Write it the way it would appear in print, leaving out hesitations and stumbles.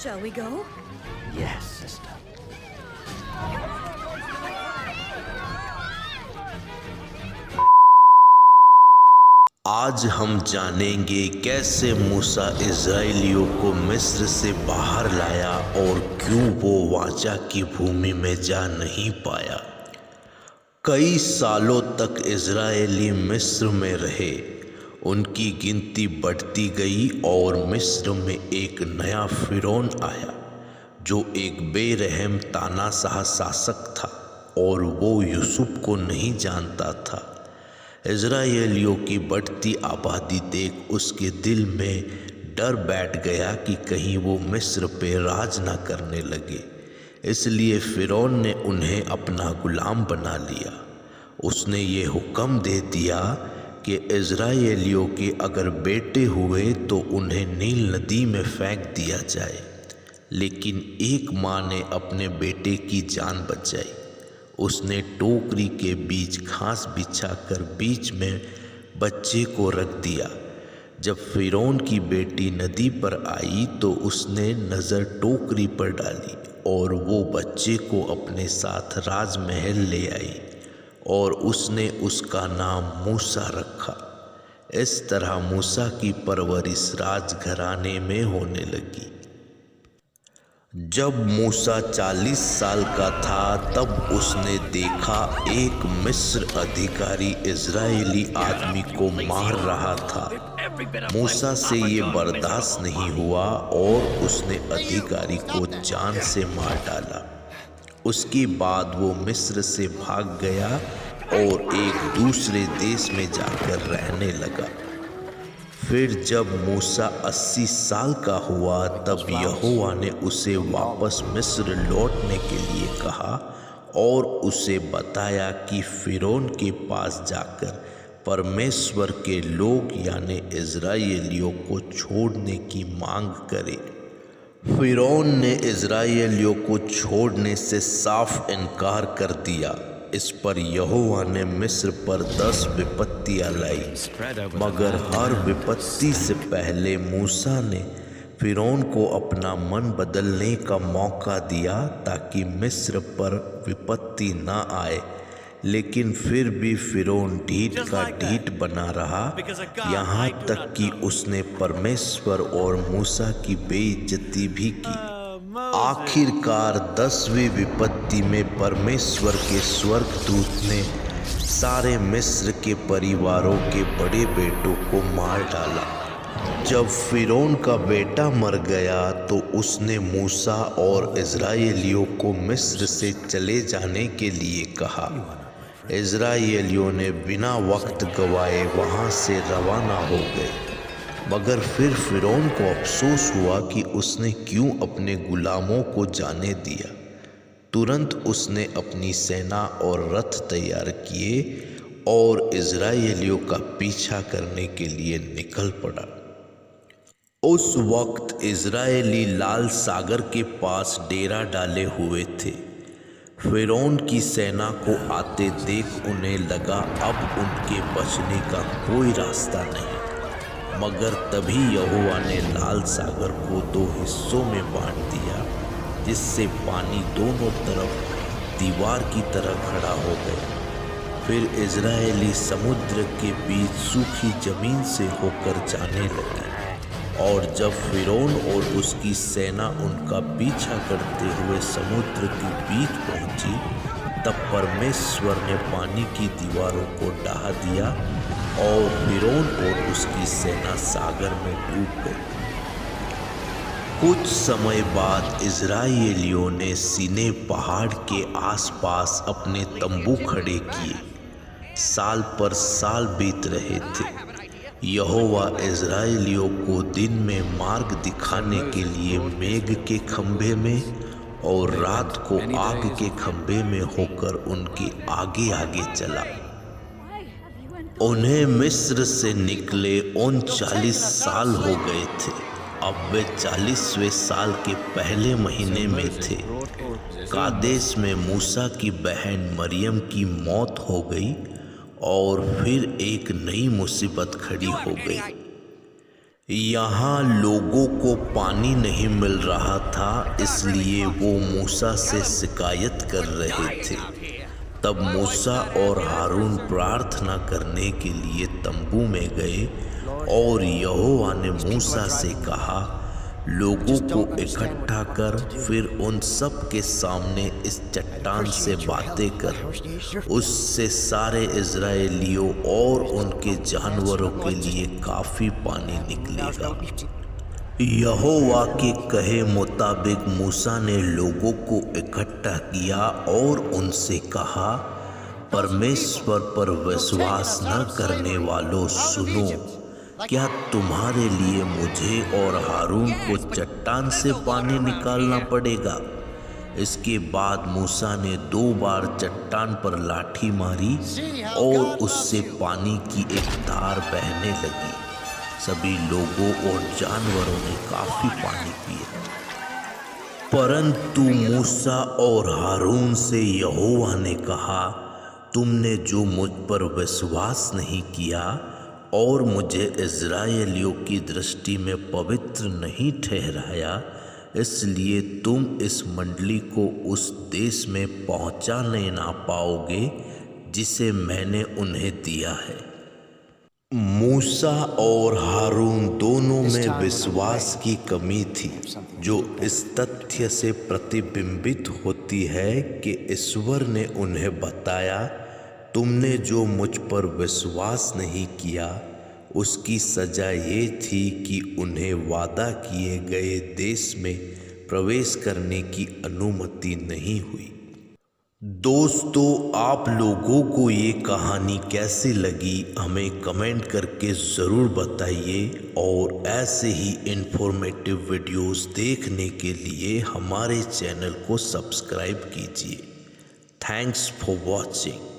Shall we go? Yes, sister. आज हम जानेंगे कैसे मूसा इज़राइलियों को मिस्र से बाहर लाया और क्यों वो वाचा की भूमि में जा नहीं पाया। कई सालों तक इज़राइली मिस्र में रहे। उनकी गिनती बढ़ती गई और मिस्र में एक नया फिरौन आया जो एक बेरहम तानाशाह शासक था और वो यूसुफ को नहीं जानता था। इज़राइलियों की बढ़ती आबादी देख उसके दिल में डर बैठ गया कि कहीं वो मिस्र पे राज ना करने लगे। इसलिए फिरौन ने उन्हें अपना गुलाम बना लिया। उसने ये हुक्म दे दिया कि इज़राइलियों के अगर बेटे हुए तो उन्हें नील नदी में फेंक दिया जाए। लेकिन एक माँ ने अपने बेटे की जान बचाई। उसने टोकरी के बीच घास बिछाकर बीच में बच्चे को रख दिया। जब फिरौन की बेटी नदी पर आई तो उसने नज़र टोकरी पर डाली और वो बच्चे को अपने साथ राजमहल ले आई और उसने उसका नाम मूसा रखा। इस तरह मूसा की परवरिश राजघराने में होने लगी। जब मूसा 40 साल का था तब उसने देखा एक मिस्र अधिकारी इज़राइली आदमी को मार रहा था। मूसा से ये बर्दाश्त नहीं हुआ और उसने अधिकारी को जान से मार डाला। उसके बाद वो मिस्र से भाग गया और एक दूसरे देश में जाकर रहने लगा। फिर जब मूसा 80 साल का हुआ तब यहोवा ने उसे वापस मिस्र लौटने के लिए कहा और उसे बताया कि फिरौन के पास जाकर परमेश्वर के लोग यानी इज़राइलियों को छोड़ने की मांग करे। फिरौन ने इज़राइलियों को छोड़ने से साफ इनकार कर दिया। इस पर यहोवा ने मिस्र पर 10 विपत्तियां लाई, मगर हर विपत्ति से पहले मूसा ने फिरौन को अपना मन बदलने का मौका दिया ताकि मिस्र पर विपत्ति ना आए। लेकिन फिर भी फिरौन ढीठ का ढीठ बना रहा, यहाँ तक कि उसने परमेश्वर और मूसा की बेइज्जती भी की। आखिरकार 10वीं विपत्ति में परमेश्वर के स्वर्गदूत ने सारे मिस्र के परिवारों के बड़े बेटों को मार डाला। जब फिरौन का बेटा मर गया तो उसने मूसा और इज़राइलियों को मिस्र से चले जाने के लिए कहा। इज़राइलियों ने बिना वक्त गवाए वहाँ से रवाना हो गए। मगर फिर फिरौन को अफसोस हुआ कि उसने क्यों अपने गुलामों को जाने दिया। तुरंत उसने अपनी सेना और रथ तैयार किए और इज़राइलियों का पीछा करने के लिए निकल पड़ा। उस वक्त इज़राइली लाल सागर के पास डेरा डाले हुए थे। फिरौन की सेना को आते देख उन्हें लगा अब उनके बचने का कोई रास्ता नहीं। मगर तभी यहोवा ने लाल सागर को 2 हिस्सों में बांट दिया, जिससे पानी दोनों तरफ दीवार की तरह खड़ा हो गया। फिर इज़राइली समुद्र के बीच सूखी जमीन से होकर जाने लगे। और जब फिरौन और उसकी सेना उनका पीछा करते हुए समुद्र के बीच पहुंची, तब परमेश्वर ने पानी की दीवारों को ढहा दिया और फिरौन और उसकी सेना सागर में डूब गई। कुछ समय बाद इज़राइलियों ने सीने पहाड़ के आसपास अपने तंबू खड़े किए। साल पर साल बीत रहे थे। यहोवा इज़राइलियों को दिन में मार्ग दिखाने के लिए मेघ के खंभे में और रात को आग के खंभे में होकर उनके आगे आगे चला। उन्हें मिस्र से निकले 39 साल हो गए थे। अब वे 40वें साल के पहले महीने में थे। कादेश में मूसा की बहन मरियम की मौत हो गई और फिर एक नई मुसीबत खड़ी हो गई। यहाँ लोगों को पानी नहीं मिल रहा था, इसलिए वो मूसा से शिकायत कर रहे थे। तब मूसा और हारून प्रार्थना करने के लिए तंबू में गए और यहोवा ने मूसा से कहा, लोगों को इकट्ठा कर, फिर उन सब के सामने इस चट्टान से बातें कर। उससे सारे इज़राइलियों और उनके जानवरों के लिए काफ़ी पानी निकलेगा। यहोवा के कहे मुताबिक मूसा ने लोगों को इकट्ठा किया और उनसे कहा, परमेश्वर पर विश्वास न करने वालों सुनो, क्या तुम्हारे लिए मुझे और हारून को चट्टान से पानी निकालना पड़ेगा? इसके बाद मूसा ने 2 बार चट्टान पर लाठी मारी और उससे पानी की एक धार बहने लगी। सभी लोगों और जानवरों ने काफी पानी पिया। परंतु मूसा और हारून से यहोवा ने कहा, तुमने जो मुझ पर विश्वास नहीं किया और मुझे इज़राइलियों की दृष्टि में पवित्र नहीं ठहराया, इसलिए तुम इस मंडली को उस देश में पहुंचाने ना पाओगे जिसे मैंने उन्हें दिया है। मूसा और हारून दोनों में विश्वास की कमी थी, जो इस तथ्य से प्रतिबिंबित होती है कि ईश्वर ने उन्हें बताया, तुमने जो मुझ पर विश्वास नहीं किया उसकी सजा ये थी कि उन्हें वादा किए गए देश में प्रवेश करने की अनुमति नहीं हुई। दोस्तों, आप लोगों को ये कहानी कैसी लगी हमें कमेंट करके ज़रूर बताइए और ऐसे ही इन्फॉर्मेटिव वीडियोस देखने के लिए हमारे चैनल को सब्सक्राइब कीजिए। Thanks for watching.